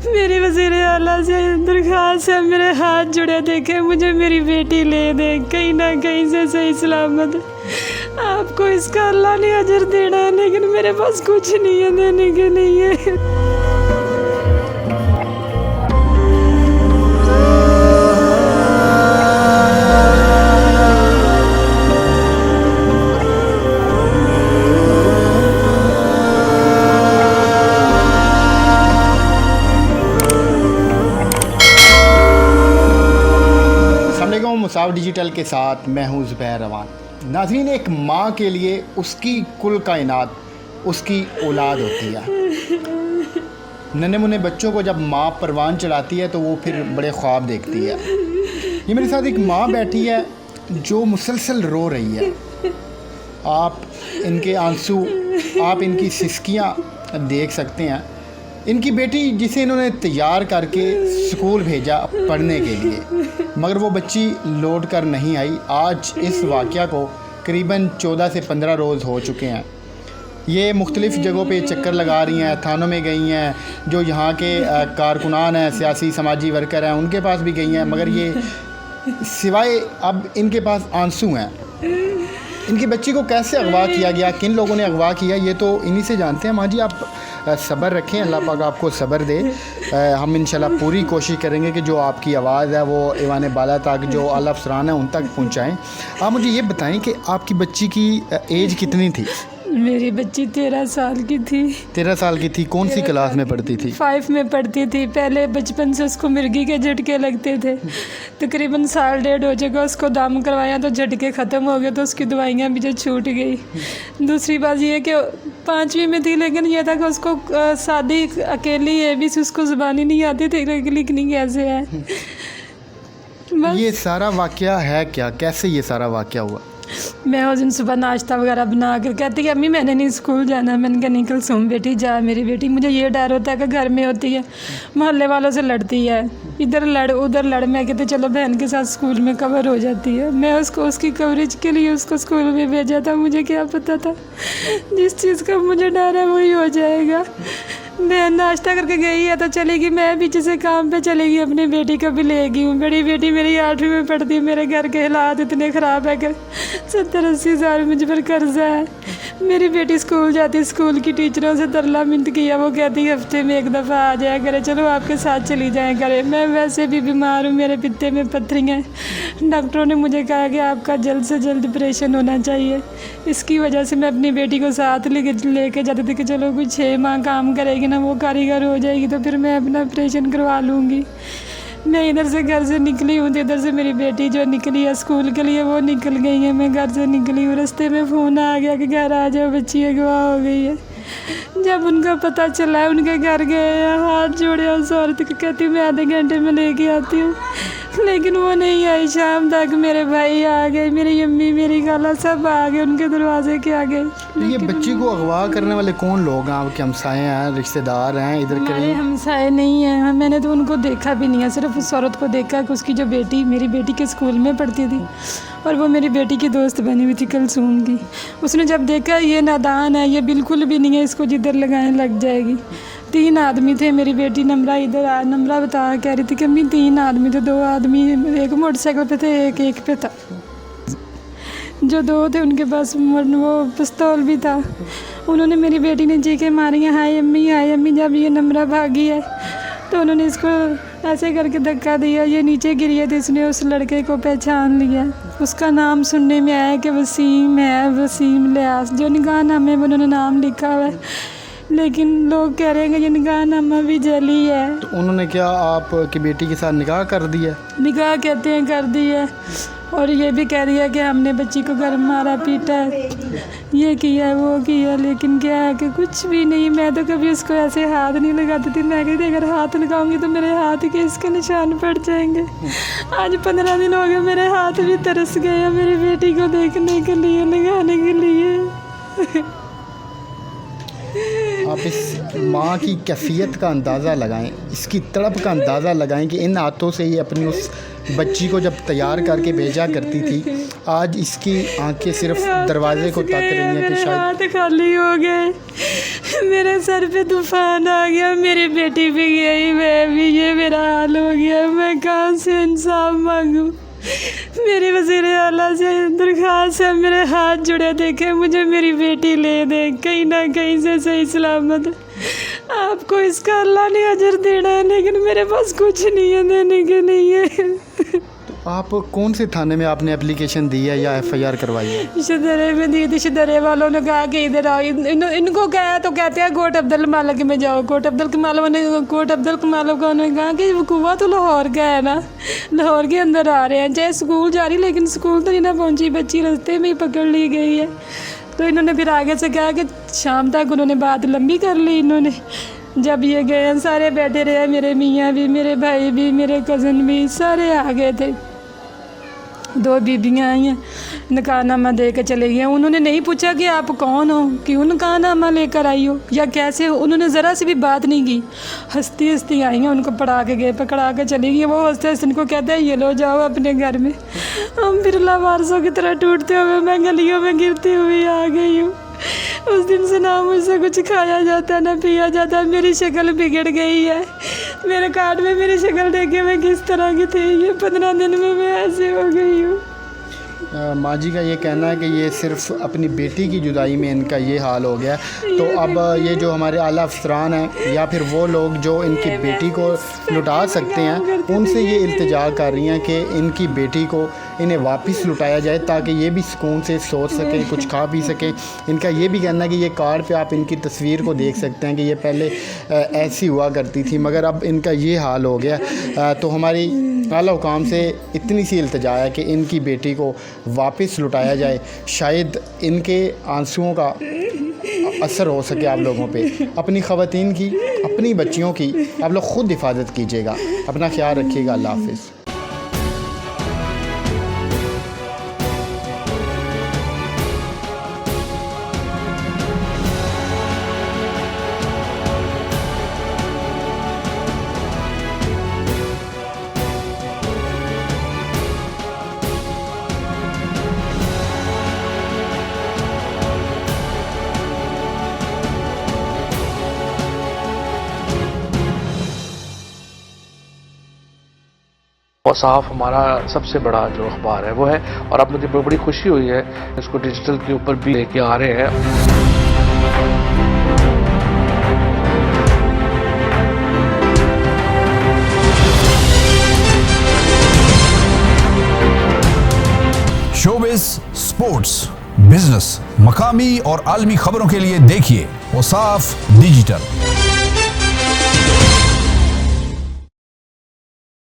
मेरी वज़ीर आला से दरख्वास्त है, मेरे हाथ जुड़े देखे, मुझे मेरी बेटी ले दे कहीं ना कहीं से सही सलामत। आपको इसका अल्लाह ने अजर देना है, लेकिन मेरे पास कुछ नहीं है देने के लिए। मुसाफ डिजिटल के साथ मैं हूं ज़ुबैर रवान। नाज़रीन, एक माँ के लिए उसकी कुल कायनात उसकी औलाद होती है। नन्हे मुन्ने बच्चों को जब माँ परवान चढ़ाती है तो वो फिर बड़े ख्वाब देखती है। ये मेरे साथ एक माँ बैठी है जो मुसलसल रो रही है। आप इनके आंसू, आप इनकी सिसकियाँ देख सकते हैं। इनकी बेटी जिसे इन्होंने तैयार करके स्कूल भेजा पढ़ने के लिए, मगर वो बच्ची लौट कर नहीं आई। आज इस वाक़या को करीबन 14 से 15 रोज़ हो चुके हैं। ये मुख्तलिफ़ जगहों पे चक्कर लगा रही हैं, थानों में गई हैं, जो यहाँ के कारकुनान हैं, सियासी समाजी वर्कर हैं, उनके पास भी गई हैं, मगर ये सिवाय अब इनके पास आंसू हैं। इनकी बच्ची को कैसे अगवा किया गया, किन लोगों ने अगवा किया, ये तो इन्हीं से जानते हैं। माँ जी, आप सब्र रखें, अल्लाह पाक आपको सब्र दे। हम इंशाल्लाह पूरी कोशिश करेंगे कि जो आपकी आवाज़ है वो ऐवान बाला तक, जो आला अफसरान है उन तक पहुँचाएँ। आप मुझे ये बताएं कि आपकी बच्ची की एज कितनी थी? मेरी बच्ची 13 साल की थी। 13 साल की थी। कौन सी क्लास में पढ़ती थी? 5 में पढ़ती थी। पहले बचपन से उसको मिर्गी के झटके लगते थे। तकरीबन 1.5 साल हो चुका, उसको दम करवाया तो झटके ख़त्म हो गए, तो उसकी दवाइयाँ भी जो छूट गई। दूसरी बात ये कि 5वीं में थी, लेकिन यह था कि उसको शादी अकेली है भी, उसको ज़ुबानी नहीं आती थी लिखनी कैसे है। ये सारा वाक़या है क्या, कैसे ये सारा वाक़या हुआ? मैं उस दिन सुबह नाश्ता वगैरह बना कर कहती कि अम्मी मैंने नहीं स्कूल जाना। मैंने कहा निकल सुन बेटी जा मेरी बेटी। मुझे ये डर होता है कि घर में होती है, मोहल्ले वालों से लड़ती है, इधर लड़ उधर लड़। मैं कहती चलो बहन के साथ स्कूल में कवर हो जाती है। मैं उसको उसकी कवरेज के लिए उसको स्कूल में भेजा था। मुझे क्या पता था जिस चीज़ का मुझे डर है वही हो जाएगा। मैं नाश्ता करके गई है तो चलेगी, मैं पीछे से काम पे चलेगी, अपनी बेटी को भी लेगी हूँ। बड़ी बेटी मेरी 8वीं में पढ़ती है। मेरे घर के हालात इतने ख़राब है कि 70-80 हज़ार मुझ पर कर्जा है। मेरी बेटी स्कूल जाती, स्कूल की टीचरों से तरला मिनट किया, वो कहती है हफ्ते में 1 दफ़ा आ जाया करे, चलो आपके साथ चली जाए करे। मैं वैसे भी बीमार हूँ, मेरे पित्ते में पत्थरियाँ हैं। डॉक्टरों ने मुझे कहा कि आपका जल्द से जल्द ऑपरेशन होना चाहिए। इसकी वजह से मैं अपनी बेटी को साथ लेके जाती थी कि चलो कुछ 6 माह काम करेगी ना, वो कारीगर हो जाएगी तो फिर मैं अपना ऑपरेशन करवा लूँगी। मैं इधर से घर से निकली हूँ तो इधर से मेरी बेटी जो निकली है स्कूल के लिए वो निकल गई है। मैं घर से निकली हूँ, रास्ते में फ़ोन आ गया कि घर आ जाओ, बच्ची अगवा हो गई है। जब उनका पता चला है उनके घर गए, हाथ जोड़े, उस औरत को कहती मैं आधे घंटे में लेके आती हूँ, लेकिन वो नहीं आई। शाम तक मेरे भाई आ गए, मेरी अम्मी, मेरी खाला सब आ गए उनके दरवाजे के आगे। ये बच्ची को अगवा करने वाले कौन लोग हैं? आपके हमसाए हैं, रिश्तेदार हैं इधर के? हमारे हमसाए नहीं हैं, मैंने तो उनको देखा भी नहीं है। सिर्फ उस औरत को देखा कि उसकी जो बेटी मेरी बेटी के स्कूल में पढ़ती थी और वो मेरी बेटी की दोस्त बनी हुई थी कलसूम की। उसने जब देखा ये नादान है, ये बिल्कुल भी नहीं है, इसको जिधर लगाएं लग जाएगी। 3 आदमी थे। मेरी बेटी नम्रा इधर आ, नम्रा बता कह रही थी कि अम्मी 3 आदमी थे, 2 आदमी एक मोटरसाइकिल पे थे, एक पे था। जो 2 थे उनके पास वो पिस्तौल भी था। उन्होंने मेरी बेटी ने चीखें मारी हैं, हाय अम्मी हाय अम्मी। जब ये नम्रा भागी है तो उन्होंने इसको ऐसे करके धक्का दिया, ये नीचे गिरी है तो इसने उस लड़के को पहचान लिया। उसका नाम सुनने में आया कि वसीम है, वसीम लियास। जो निकाहनामे में उन्होंने नाम लिखा हुआ है, लेकिन लोग कह रहे हैं कि ये निकाहनामा भी जली है। तो उन्होंने क्या आपकी बेटी के साथ निकाह कर दिया? निकाह कहते हैं कर दी है, और ये भी कह रही है कि हमने बच्ची को घर मारा पीटा है, ये किया वो किया। लेकिन क्या है कि कुछ भी नहीं। मैं तो कभी उसको ऐसे हाथ नहीं लगाती थी। मैं कहती अगर हाथ लगाऊंगी तो मेरे हाथ के इसके निशान पड़ जाएंगे। आज 15 दिन हो गए, मेरे हाथ भी तरस गए हैं मेरी बेटी को देखने के लिए, लगाने के लिए। आप इस माँ की कैफियत का अंदाज़ा लगाएं, इसकी तड़प का अंदाज़ा लगाएं कि इन हाथों से ये अपनी उस बच्ची को जब तैयार करके भेजा करती थी, आज इसकी आंखें सिर्फ दरवाजे को तक रही हैं कि मेरे शायद हाथ खाली हो गए, मेरे सर पे तूफान आ गया, मेरी बेटी भी गई, मैं भी, ये मेरा हाल हो गया। मैं कहाँ से इंसाफ मांगूं? मेरी वज़ीर आला से दरख्वास्त है, मेरे हाथ जुड़े देखे, मुझे मेरी बेटी ले दे कहीं ना कहीं से सही सलामत। आपको इसका अल्लाह ने अजर देना है, लेकिन मेरे पास कुछ नहीं है देने के लिए। तो आप कौन से थाने में आपने एप्लीकेशन दी है या एफआईआर करवाई है? शदरे में दी थी, शदरे वालों ने कहा कि इधर आओ, इनको कहा तो कहते हैं कोट अब्दुल मालिक में जाओ। कोट अब्दुल मालिक ने कहा कि वकूआ तो लाहौर का है ना, लाहौर के अंदर आ रहे हैं, चाहे स्कूल जा रही, लेकिन स्कूल तो नहीं ना पहुंची, बच्ची रास्ते में ही पकड़ ली गई है। तो इन्होंने फिर आगे से कहा कि शाम तक उन्होंने बात लंबी कर ली। इन्होंने जब ये गए सारे बैठे रहे, मेरे मियाँ भी, मेरे भाई भी, मेरे कज़न भी, सारे आ गए थे। 2 बीबियाँ आई हैं, निकाहनामा दे के चले गए। उन्होंने नहीं पूछा कि आप कौन हो, क्यों निकाहनामा लेकर आई हो या कैसे हो, उन्होंने ज़रा सी भी बात नहीं की। हंसती हंसती आई हैं, उनको पढ़ा के गए, पकड़ा के चली गई। वो हंसते हंसते इनको कहते हैं ये लो जाओ अपने घर में। हम फिर लावारसों की तरह टूटते हुए मैं गलियों में गिरती हुई आ गई हूँ। उस दिन से ना मुझसे कुछ खाया जाता ना पिया जाता, मेरी शक्ल बिगड़ गई है। मेरे कार्ड में मेरी शक्ल देखे मैं किस तरह की थी, ये 15 दिन में मैं ऐसे हो गई हूँ। माँ जी का ये कहना है कि ये सिर्फ अपनी बेटी की जुदाई में इनका ये हाल हो गया। तो अब ये जो हमारे आला अफसरान हैं या फिर वो लोग जो इनकी बेटी को लुटा सकते हैं, उनसे ये इल्तिजा कर रही हैं कि इनकी बेटी को इन्हें वापस लुटाया जाए ताकि ये भी सुकून से सोच सकें, कुछ खा पी सकें। इनका ये भी कहना है कि ये कार्ड पे आप इनकी तस्वीर को देख सकते हैं कि ये पहले ऐसी हुआ करती थी, मगर अब इनका ये हाल हो गया। तो हमारी आला हुकाम से इतनी सी इल्तिजा है कि इनकी बेटी को वापस लुटाया जाए, शायद इनके आंसुओं का असर हो सके आप लोगों पे। अपनी ख़वातीन की, अपनी बच्चियों की आप लोग ख़ुद हिफाजत कीजिएगा, अपना ख्याल रखिएगा। अल्लाह हाफ़िज़। वसाफ हमारा सबसे बड़ा जो अखबार है वो है, और अब मुझे बड़ी खुशी हुई है इसको डिजिटल के ऊपर भी लेके आ रहे हैं। शोबिज़, स्पोर्ट्स, बिजनेस, मकामी और आलमी खबरों के लिए देखिए वसाफ डिजिटल।